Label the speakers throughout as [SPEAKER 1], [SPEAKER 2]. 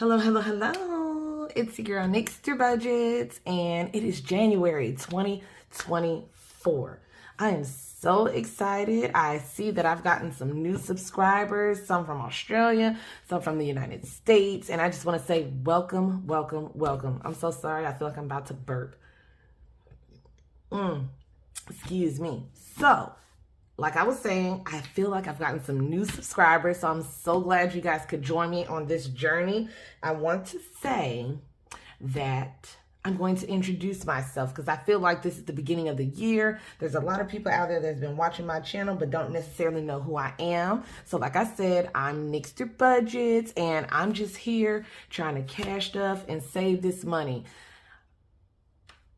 [SPEAKER 1] Hello, hello, hello. It's your girl, niksterbudgetz, and it is January 2024. I am so excited. I see that I've gotten some new subscribers, some from Australia, some from the United States, and I just want to say welcome, welcome, welcome. I'm so sorry. I feel like I'm about to burp. Excuse me. So, like I was saying, I feel like I've gotten some new subscribers, so I'm so glad you guys could join me on this journey. I want to say that I'm going to introduce myself because I feel like this is the beginning of the year. There's a lot of people out there that's been watching my channel but don't necessarily know who I am. So like I said, I'm niksterbudgetz, and I'm just here trying to cash stuff and save this money.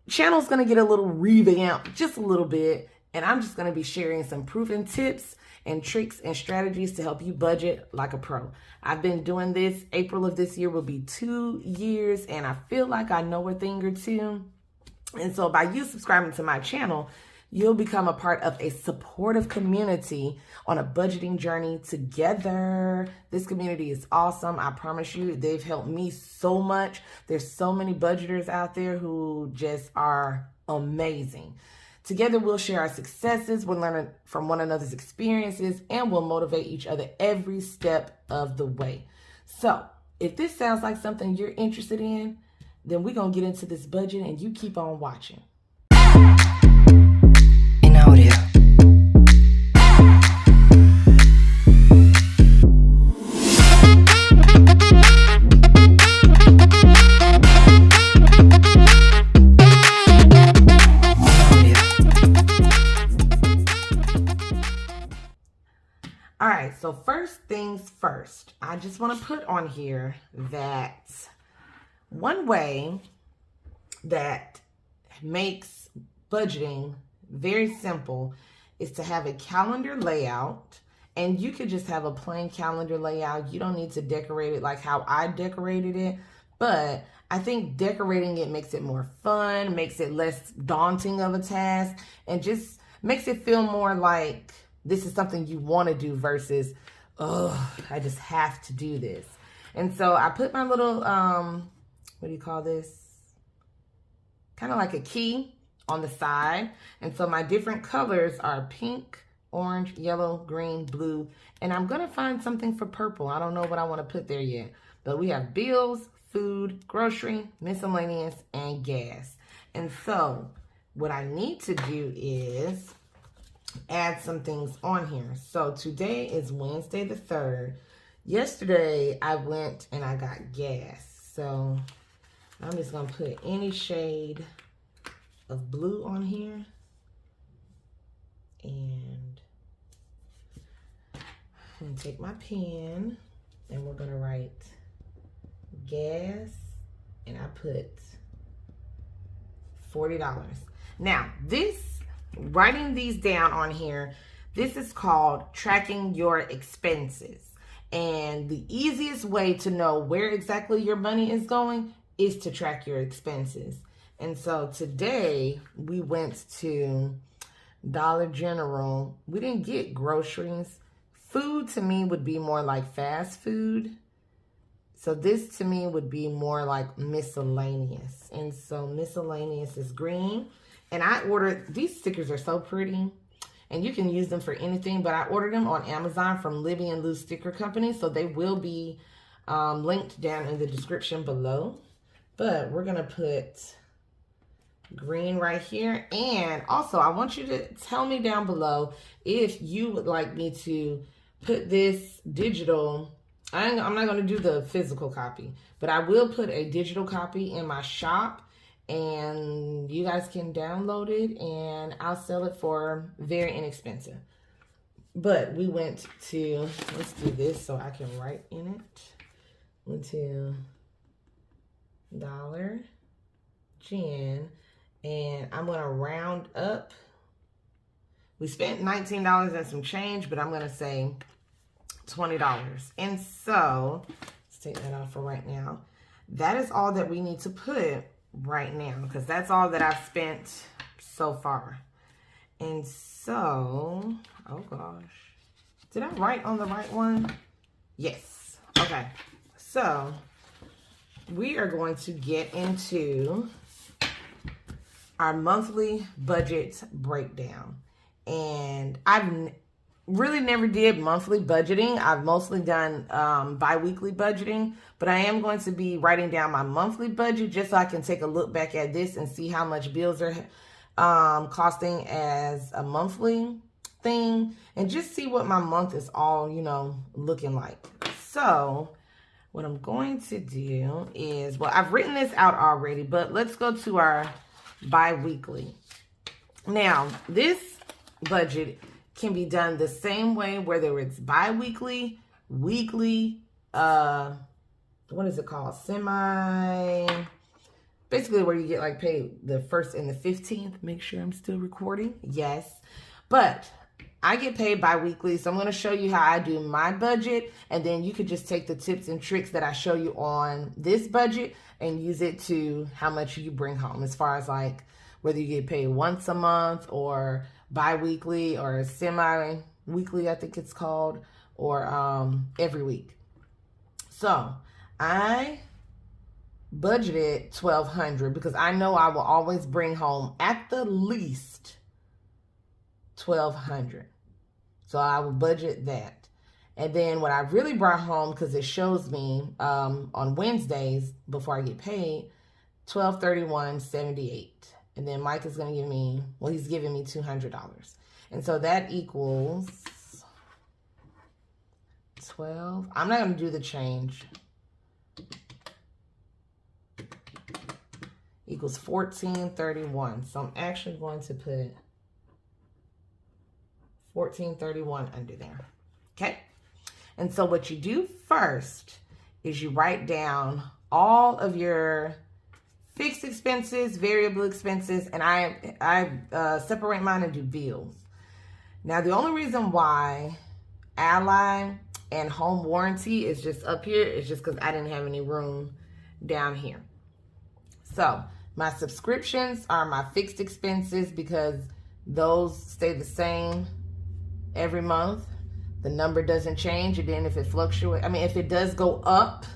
[SPEAKER 1] Channel's going to get a little revamped, just a little bit. And I'm just going to be sharing some proven tips and tricks and strategies to help you budget like a pro. I've been doing this. April of this year will be 2 years, and I feel like I know a thing or two. And so by you subscribing to my channel, you'll become a part of a supportive community on a budgeting journey together. This community is awesome. I promise you, they've helped me so much. There's so many budgeters out there who just are amazing. Together, we'll share our successes, we'll learn from one another's experiences, and we'll motivate each other every step of the way. So, if this sounds like something you're interested in, then we're going to get into this budget, and you keep on watching.
[SPEAKER 2] In audio.
[SPEAKER 1] All right, so first things first, I just want to put on here that one way that makes budgeting very simple is to have a calendar layout. And you could just have a plain calendar layout. You don't need to decorate it like how I decorated it. But I think decorating it makes it more fun, makes it less daunting of a task, and just makes it feel more like this is something you want to do versus, oh, I just have to do this. And so I put my little, what do you call this? Kind of like a key on the side. And so my different colors are pink, orange, yellow, green, blue. And I'm going to find something for purple. I don't know what I want to put there yet. But we have bills, food, grocery, miscellaneous, and gas. And so what I need to do is add some things on here. So today is Wednesday the 3rd. Yesterday I went and I got gas. So I'm just going to put any shade of blue on here. And I'm going to take my pen and we're going to write gas, and I put $40. Now writing these down on here, this is called tracking your expenses. And the easiest way to know where exactly your money is going is to track your expenses. And so today we went to Dollar General. We didn't get groceries. Food to me would be more like fast food. So this to me would be more like miscellaneous. And so miscellaneous is green. And I ordered, these stickers are so pretty, and you can use them for anything, but I ordered them on Amazon from Libby and Lou Sticker Company, so they will be linked down in the description below. But we're going to put green right here. And also, I want you to tell me down below if you would like me to put this digital. I'm not going to do the physical copy, but I will put a digital copy in my shop. And you guys can download it, and I'll sell it for very inexpensive. But we went to, let's do this so I can write in it. Went to Dollar Gen, and I'm going to round up. We spent $19 and some change, but I'm going to say $20. And so, let's take that off for right now. That is all that we need to put right now, because that's all that I've spent so far. And so, oh gosh, did I write on the right one? Yes. Okay, so we are going to get into our monthly budget breakdown. And I've really never did monthly budgeting. I've mostly done bi-weekly budgeting, but I am going to be writing down my monthly budget just so I can take a look back at this and see how much bills are costing as a monthly thing, and just see what my month is all, you know, looking like. So what I'm going to do is, well, I've written this out already, but let's go to our bi-weekly. Now, this budget can be done the same way, whether it's bi-weekly, weekly, what is it called? Basically where you get like paid the 1st and the 15th. Make sure I'm still recording. Yes. But I get paid bi-weekly, so I'm going to show you how I do my budget, and then you could just take the tips and tricks that I show you on this budget and use it to how much you bring home, as far as like whether you get paid once a month or bi-weekly or semi-weekly, I think it's called, or every week. So I budgeted $1,200 because I know I will always bring home at the least $1,200. So I will budget that. And then what I really brought home, because it shows me on Wednesdays before I get paid, $1,231.78. And then Mike is going to give me, well, he's giving me $200. And so that equals 12. I'm not going to do the change. Equals $1,431. So I'm actually going to put $1,431 under there. Okay. And so what you do first is you write down all of your fixed expenses, variable expenses, and I separate mine into bills. Now, the only reason why Ally and home warranty is just up here is just because I didn't have any room down here. So my subscriptions are my fixed expenses because those stay the same every month. The number doesn't change. And then if it fluctuates, I mean, if it does go up,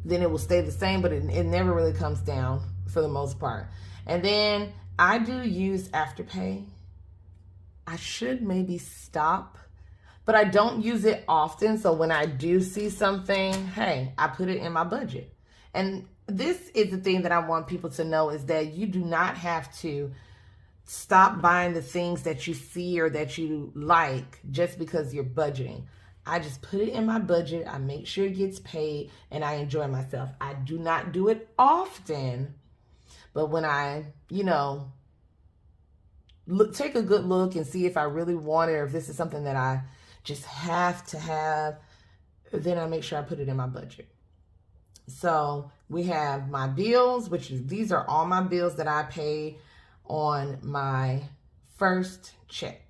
[SPEAKER 1] then it will stay the same, but it never really comes down for the most part. And then I do use Afterpay. I should maybe stop, but I don't use it often. So when I do see something, hey, I put it in my budget. And this is the thing that I want people to know, is that you do not have to stop buying the things that you see or that you like just because you're budgeting. I just put it in my budget. I make sure it gets paid and I enjoy myself. I do not do it often, but when I, you know, take a good look and see if I really want it or if this is something that I just have to have, then I make sure I put it in my budget. So we have my bills, which is, these are all my bills that I pay on my first check.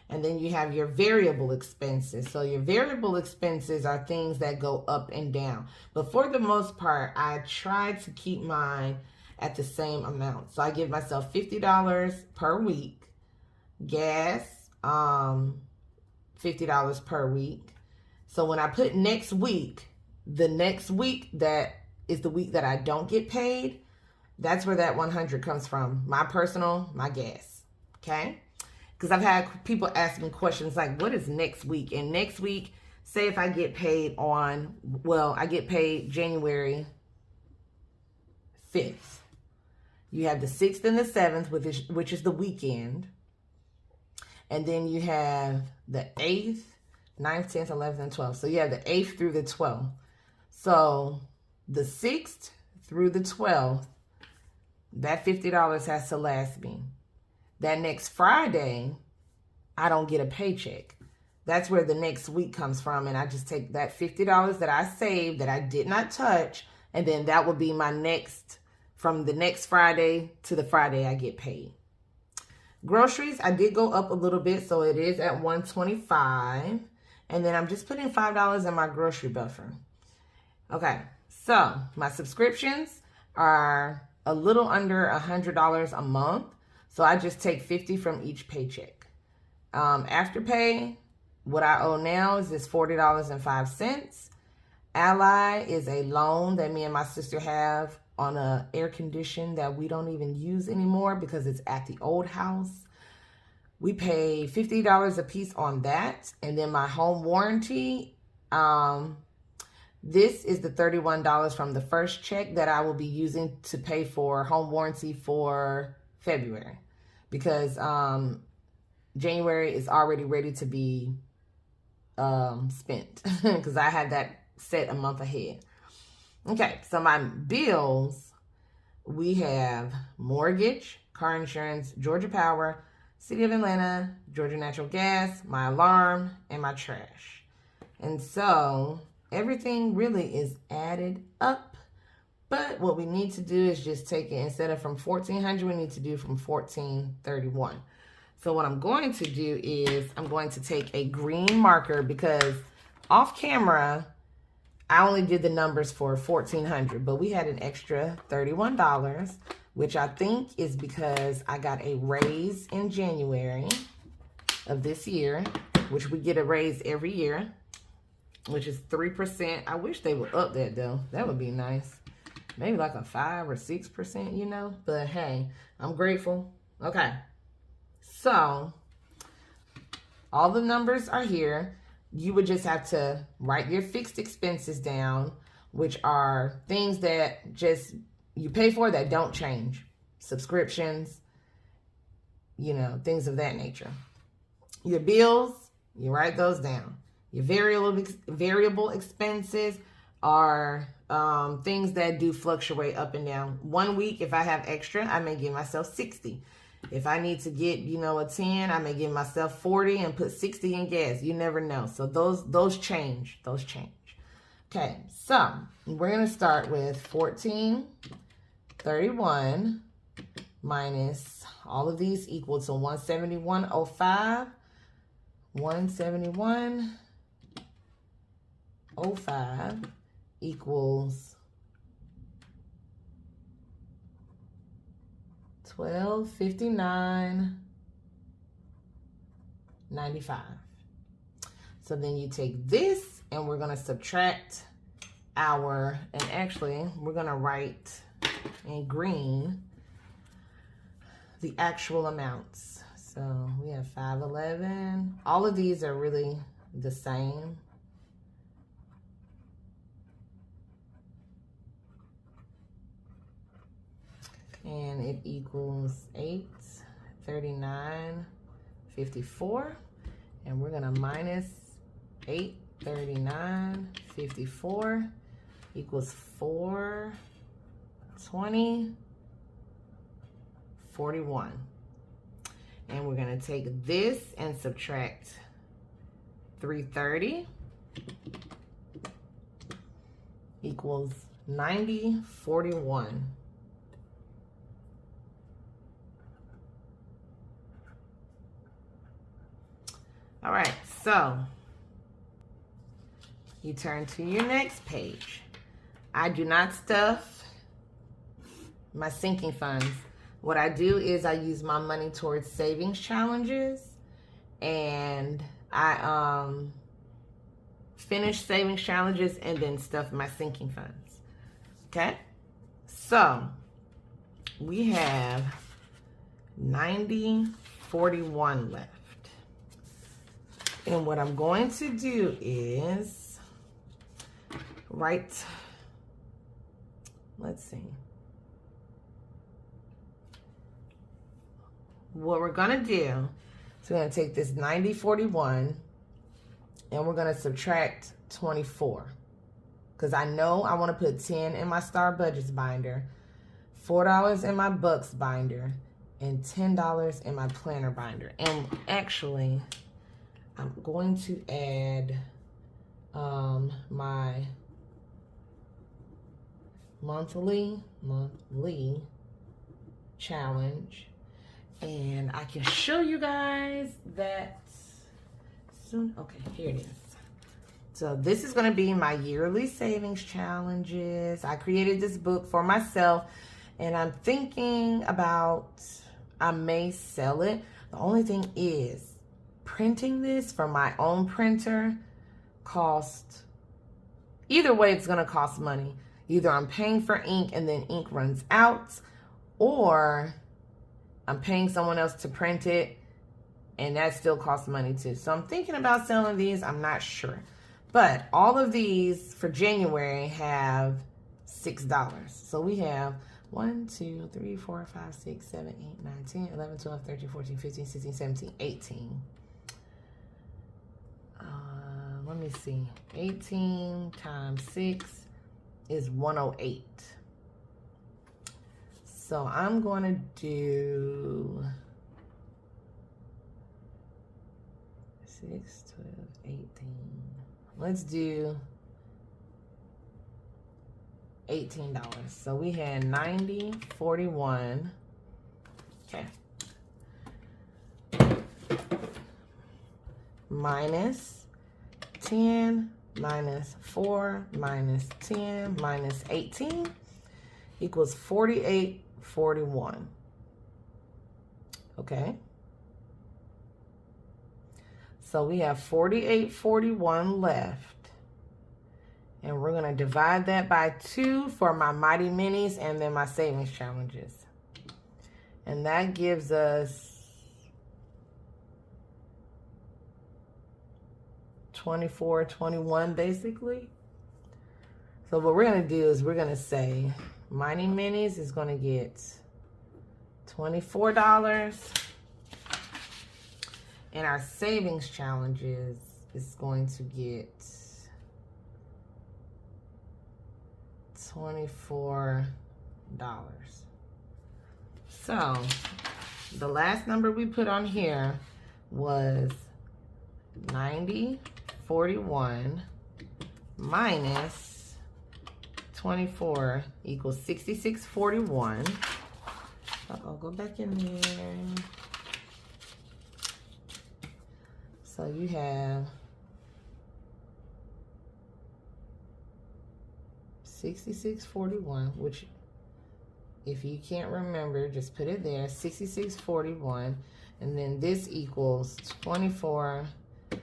[SPEAKER 1] And then you have your variable expenses. So your variable expenses are things that go up and down. But for the most part, I try to keep mine at the same amount. So I give myself $50 per week. Gas, $50 per week. So when I put next week, the next week that is the week that I don't get paid, that's where that $100 comes from. My personal, my gas. Okay? Because I've had people ask me questions like, what is next week? And next week, say if I get paid on, well, I get paid January 5th. You have the 6th and the 7th, which is the weekend. And then you have the 8th, 9th, 10th, 11th, and 12th. So you have the 8th through the 12th. So the 6th through the 12th, that $50 has to last me. That next Friday, I don't get a paycheck. That's where the next week comes from. And I just take that $50 that I saved, that I did not touch, and then that will be my next, from the next Friday to the Friday I get paid. Groceries, I did go up a little bit, so it is at $125. And then I'm just putting $5 in my grocery buffer. Okay, so my subscriptions are a little under $100 a month. So I just take $50 from each paycheck. Afterpay, what I owe now is $40.05. Ally is a loan that me and my sister have on a air condition that we don't even use anymore because it's at the old house. We pay $50 a piece on that. And then my home warranty, this is the $31 from the first check that I will be using to pay for home warranty for February, because January is already ready to be spent because I had that set a month ahead. Okay, so my bills, we have mortgage, car insurance, Georgia Power, City of Atlanta, Georgia Natural Gas, my alarm, and my trash. And so everything really is added up. But what we need to do is just take it, instead of from $1,400, we need to do from $1,431. So what I'm going to do is I'm going to take a green marker, because off camera, I only did the numbers for $1,400, but we had an extra $31, which I think is because I got a raise in January of this year, which we get a raise every year, which is 3%. I wish they would up that though. That would be nice. Maybe like a 5 or 6%, you know, but hey, I'm grateful. Okay. So all the numbers are here. You would just have to write your fixed expenses down, which are things that just you pay for that don't change. Subscriptions, you know, things of that nature. Your bills, you write those down. Your variable expenses are things that do fluctuate up and down. 1 week, if I have extra, I may give myself 60. If I need to get, you know, a 10, I may give myself 40 and put 60 in gas. You never know. So those change. Those change. Okay, so we're going to start with 1431 minus all of these equal to 171.05. 171.05 equals $1,259.95. So then you take this and we're going to subtract our, and actually we're going to write in green the actual amounts. So we have 511. All of these are really the same. And it equals 839.54. And we're going to minus 839.54 equals 420.41. And we're going to take this and subtract 330 equals 90.41. All right, so you turn to your next page. I do not stuff my sinking funds. What I do is I use my money towards savings challenges, and I finish savings challenges and then stuff my sinking funds. Okay, so we have 90.41 left. And what I'm going to do is write, let's see. What we're going to do is we're going to take this 90.41 and we're going to subtract 24. Because I know I want to put 10 in my Star Budgets binder, $4 in my Bucks binder, and $10 in my planner binder. And actually, I'm going to add my monthly challenge, and I can show you guys that soon. Okay, here it is. So this is going to be my yearly savings challenges. I created this book for myself, and I'm thinking about, I may sell it. The only thing is, printing this from my own printer cost Either way, it's going to cost money. Either I'm paying for ink and then ink runs out, or I'm paying someone else to print it and that still costs money too. So I'm thinking about selling these. I'm not sure. But all of these for January have $6. So we have 1, 2, 3, 4, 5, 6, 7, 8, 9, 10, 11, 12, 13, 14, 15, 16, 17, 18. Let me see. 18 times 6 is 108. So I'm going to do 6, 12, 18. Let's do $18. So we had 90, 41. Okay. Minus 10 minus 4 minus 10 minus 18 equals 48.41. Okay. So we have 48.41 left. And we're going to divide that by 2 for my Mighty Minis and then my savings challenges. And that gives us 24.21 basically. So what we're going to do is we're going to say Mighty Minis is going to get $24. And our savings challenges is going to get $24. So the last number we put on here was 90.41 minus 24 equals 66.41. Uh-oh, go back in there. So you have 66.41, which if you can't remember, just put it there, 66.41, and then this equals 24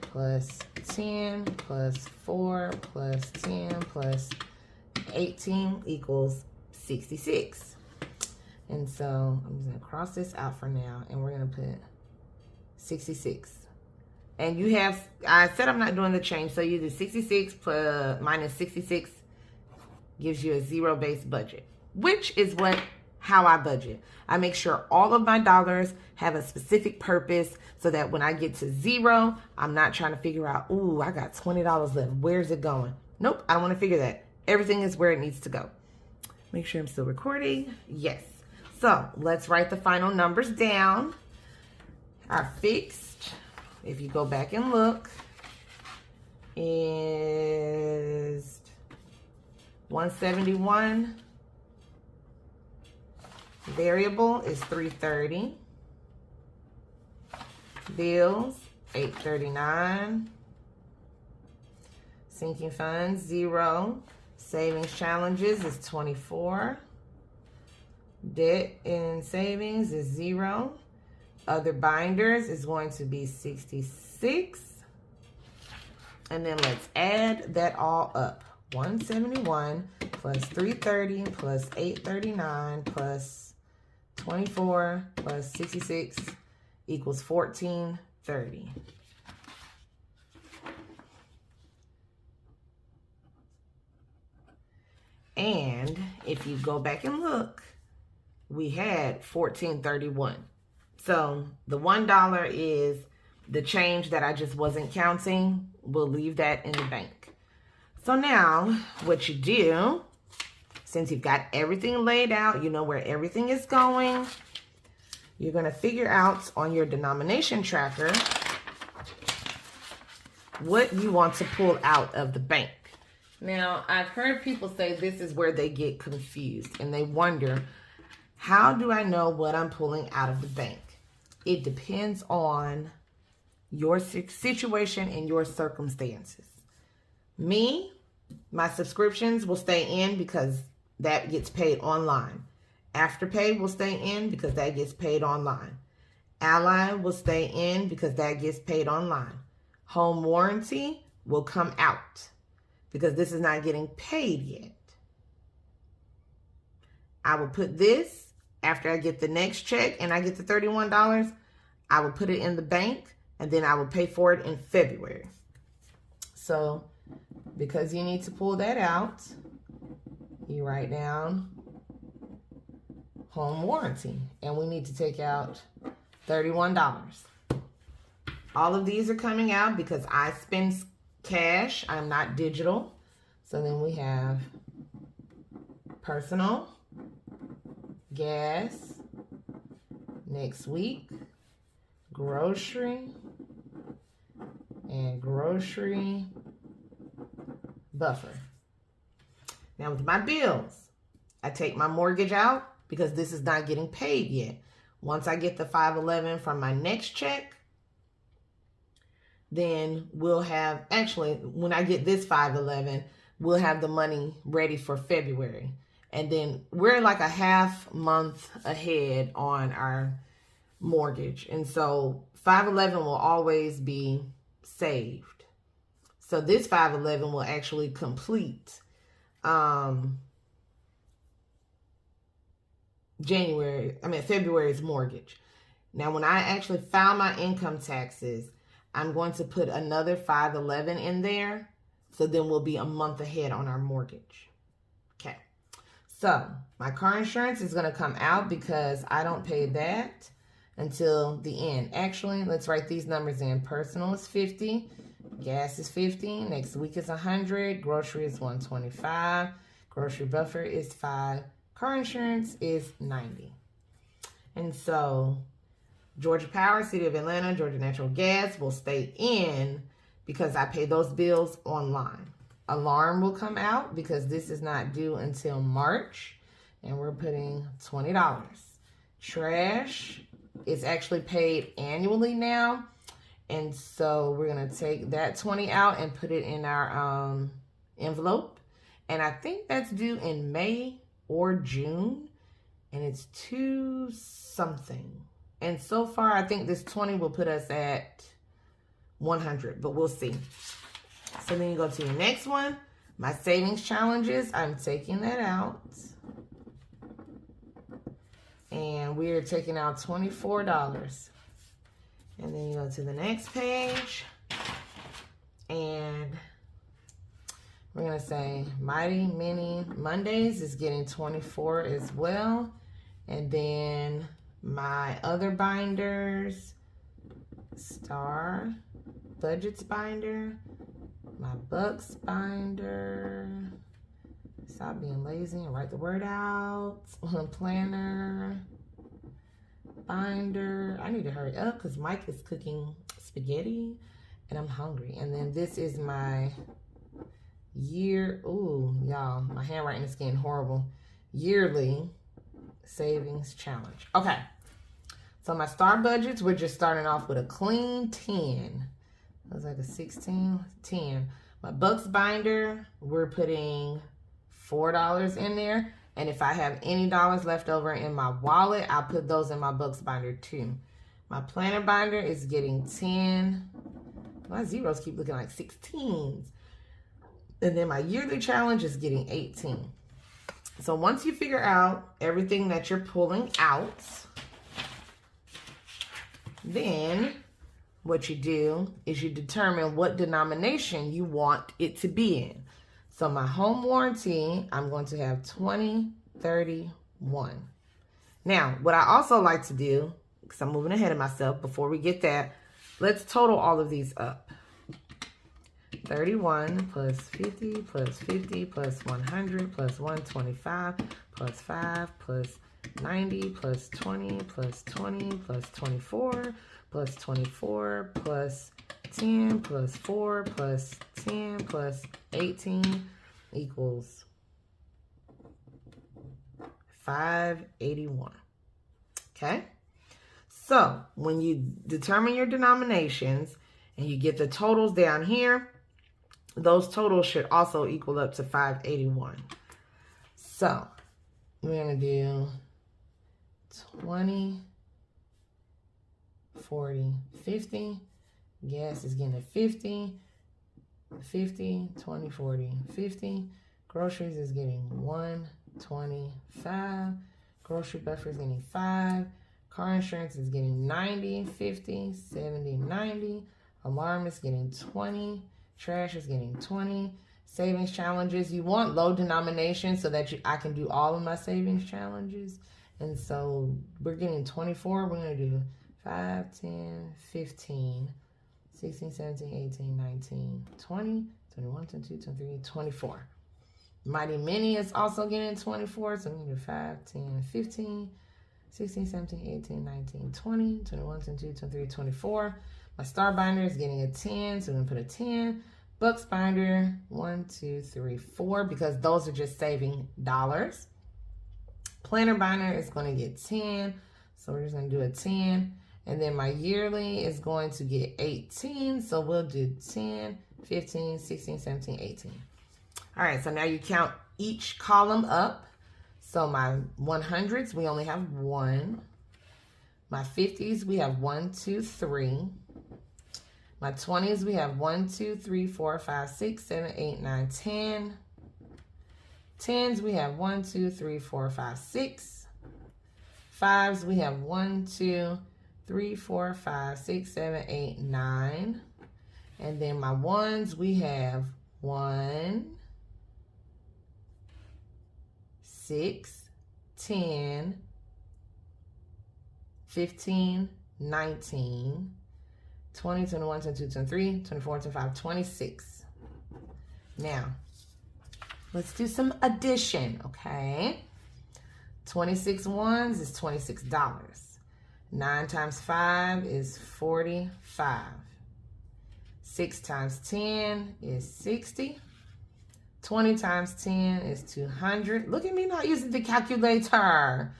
[SPEAKER 1] plus 10 plus 4 plus 10 plus 18 equals 66. And so I'm just going to cross this out for now, and we're going to put 66. And you have, I said I'm not doing the change, so you do 66 plus minus 66 gives you a zero-based budget, which is how I budget. I make sure all of my dollars have a specific purpose so that when I get to zero, I'm not trying to figure out, ooh, I got $20 left. Where's it going? Nope, I don't want to figure that. Everything is where it needs to go. Make sure I'm still recording. Yes. So let's write the final numbers down. Our fixed, if you go back and look, is 171. Variable is 330. Bills, 839. Sinking funds, 0. Savings challenges is 24. Debt and savings is 0. Other binders is going to be 66. And then let's add that all up. 171 plus 330 plus 839 plus 24 plus 66 equals 1430. And if you go back and look, we had 1431. So the $1 is the change that I just wasn't counting. We'll leave that in the bank. So now what you do, since you've got everything laid out, you know where everything is going, you're going to figure out on your denomination tracker what you want to pull out of the bank. Now, I've heard people say this is where they get confused and they wonder, how do I know what I'm pulling out of the bank? It depends on your situation and your circumstances. Me, my subscriptions will stay in because that gets paid online. Afterpay will stay in because that gets paid online. Ally will stay in because that gets paid online. Home warranty will come out. because this is not getting paid yet. I will put this after I get the next check and I get the $31. I will put it in the bank and then I will pay for it in February. So because you need to pull that out, you write down home warranty, and we need to take out $31. All of these are coming out because I spend cash. I'm not digital. So then we have personal, gas, next week, grocery, and grocery buffer. Now with my bills, I take my mortgage out because this is not getting paid yet. Once I get the 511 from my next check, then we'll have, actually, when I get this 511, we'll have the money ready for February. And then we're like a half month ahead on our mortgage. And so 511 will always be saved. So this 511 will actually complete February's mortgage. Now, when I actually file my income taxes, I'm going to put another 511 in there. So then we'll be a month ahead on our mortgage. Okay. So my car insurance is going to come out because I don't pay that until the end. Actually, let's write these numbers in. Personal is 50. Gas is 50. Next week is 100. Grocery is 125. Grocery buffer is 5. Car insurance is 90. And so Georgia Power, City of Atlanta, Georgia Natural Gas will stay in because I pay those bills online. Alarm will come out because this is not due until March, and we're putting $20. Trash is actually paid annually now, and so we're going to take that $20 out and put it in our envelope. And I think that's due in May or June, and it's 2 something. And so far, I think this 20 will put us at 100, but we'll see. So then you go to your next one, my savings challenges. I'm taking that out. And we're taking out $24. And then you go to the next page. And we're going to say Mighty Mini Mondays is getting 24 as well. And then my other binders, Star Budgetz binder, my Bucks binder, stop being lazy and write the word out, planner, binder. I need to hurry up because Mike is cooking spaghetti and I'm hungry. And then this is my year, ooh, y'all, my handwriting is getting horrible, yearly savings challenge. Okay, so my Star Budgetz, we're just starting off with a clean 10. That was like a 16, 10. My Bucks binder, we're putting $4 in there. And if I have any dollars left over in my wallet, I'll put those in my Bucks binder too. My planner binder is getting 10. My zeros keep looking like 16s. And then my yearly challenge is getting 18. So once you figure out everything that you're pulling out, then what you do is you determine what denomination you want it to be in. So my home warranty, I'm going to have 2031. Now, what I also like to do, because I'm moving ahead of myself, before we get that, let's total all of these up. 31 plus 50 plus 50 plus 100 plus 125 plus 5 plus 90 plus 20 plus 20 plus 24 plus 24 plus 10 plus 4 plus 10 plus 18 equals 581. Okay? So, when you determine your denominations and you get the totals down here, those totals should also equal up to 581. So, we're going to do 20, 40, 50. Gas is getting a 50. 50, 20, 40, 50. Groceries is getting 125. Grocery buffer is getting 5. Car insurance is getting 90, 50, 70, 90. Alarm is getting 20. Trash is getting 20. Savings challenges. You want low denomination so that I can do all of my savings challenges. And so we're getting 24. We're going to do 5, 10, 15, 16, 17, 18, 19, 20, 21, 22, 23, 24. Mighty Mini is also getting 24. So I'm going to do 5, 10, 15, 16, 17, 18, 19, 20, 21, 22, 23, 24. My Star Binder is getting a 10. So I'm going to put a 10. Bucks Binder, 1, 2, 3, 4, because those are just saving dollars. Planner Binder is going to get 10. So we're just going to do a 10. And then my yearly is going to get 18. So we'll do 10, 15, 16, 17, 18. All right, so now you count each column up. So my 100s, we only have 1. My 50s, we have 1, 2, 3. My 20s, we have 1, 2, 3, 4, 5, 6, 7, 8, 9, 10. 10s, we have 1, 2, 3, 4, 5, 6. 5s, we have 1, 2, 3, 4, 5, 6, 7, 8, 9. And then my 1s, we have 1, 6, 10, 15, 19, 20, 21, 22, 23, 24, 25, 26. Now, let's do some addition, okay? 26 ones is $26. 9 times 5 is 45. 6 times 10 is 60. 20 times 10 is 200. Look at me not using the calculator.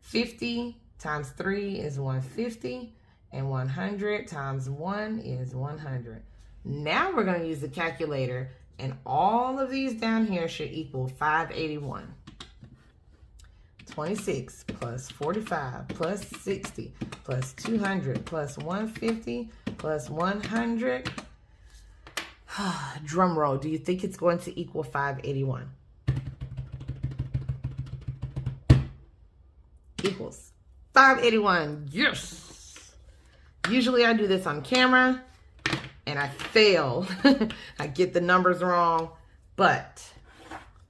[SPEAKER 1] 50 times 3 is 150. And 100 times 1 is 100. Now we're going to use the calculator, and all of these down here should equal 581. 26 plus 45 plus 60 plus 200 plus 150 plus 100. Drum roll. Do you think it's going to equal 581? Equals 581. Yes! Usually I do this on camera and I fail. I get the numbers wrong, but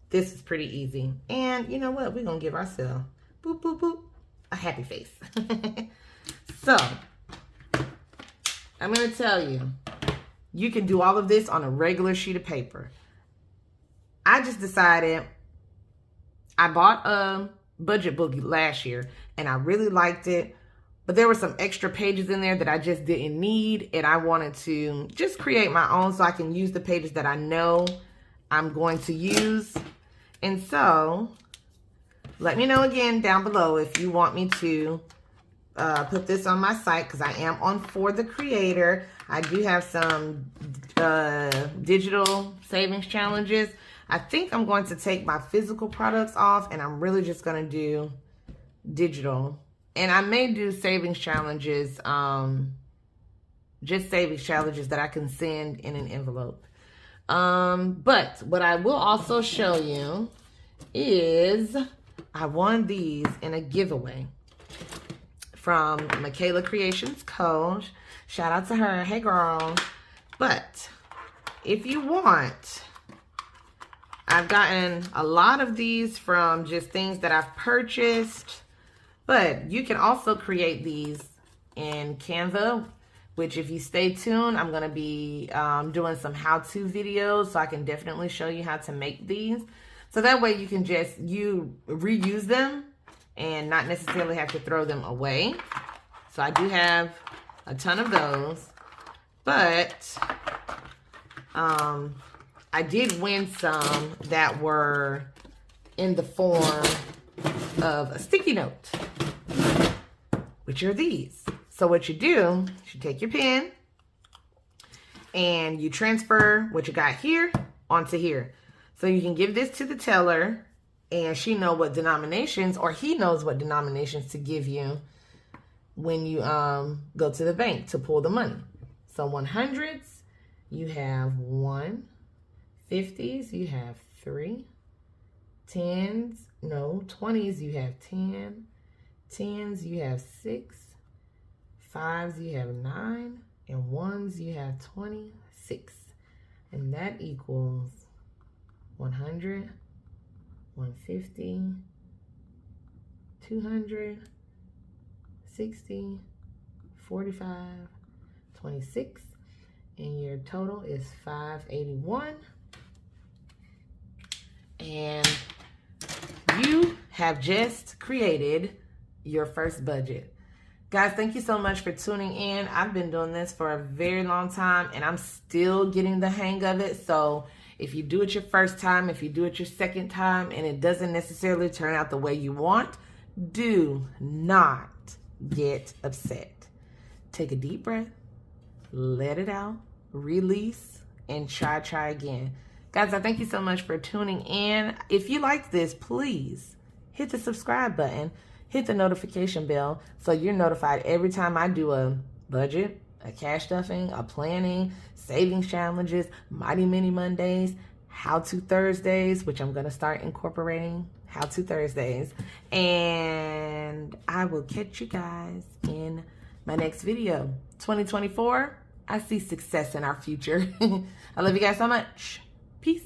[SPEAKER 1] this is pretty easy. And you know what? We're going to give ourselves, boop, boop, boop, a happy face. So, I'm going to tell you, you can do all of this on a regular sheet of paper. I just decided, I bought a budget book last year and I really liked it. But there were some extra pages in there that I just didn't need, and I wanted to just create my own so I can use the pages that I know I'm going to use. And so, let me know again down below if you want me to put this on my site, because I am on For the Creator. I do have some digital savings challenges. I think I'm going to take my physical products off, and I'm really just going to do digital. And I may do savings challenges, just savings challenges that I can send in an envelope. But what I will also show you is I won these in a giveaway from Michaela Creations Coach. Shout out to her. Hey, girl. But if you want, I've gotten a lot of these from just things that I've purchased. But you can also create these in Canva, which if you stay tuned, I'm going to be doing some how-to videos, so I can definitely show you how to make these. So that way you can just reuse them and not necessarily have to throw them away. So I do have a ton of those. But I did win some that were in the form of a sticky note, which are these. So what you do, you take your pen and you transfer what you got here onto here. So you can give this to the teller and she know what denominations, or he knows what denominations to give you when you go to the bank to pull the money. So 100s, you have 1. 50s, you have 3. 10s, no, 20s, you have 10. 10s, you have 6. 5s, you have 9. And 1s, you have 26. And that equals 100, 150, 200, 60, 45, 26. And your total is 581. And you have just created your first budget. Guys, thank you so much for tuning in. I've been doing this for a very long time and I'm still getting the hang of it. So if you do it your first time, if you do it your second time and it doesn't necessarily turn out the way you want, do not get upset. Take a deep breath, let it out, release, and try again. Guys, I thank you so much for tuning in. If you like this, please hit the subscribe button, hit the notification bell so you're notified every time I do a budget, a cash stuffing, a planning, savings challenges, Mighty Mini Mondays, how-to Thursdays, which I'm going to start incorporating how-to Thursdays. And I will catch you guys in my next video. 2024, I see success in our future. I love you guys so much. Peace.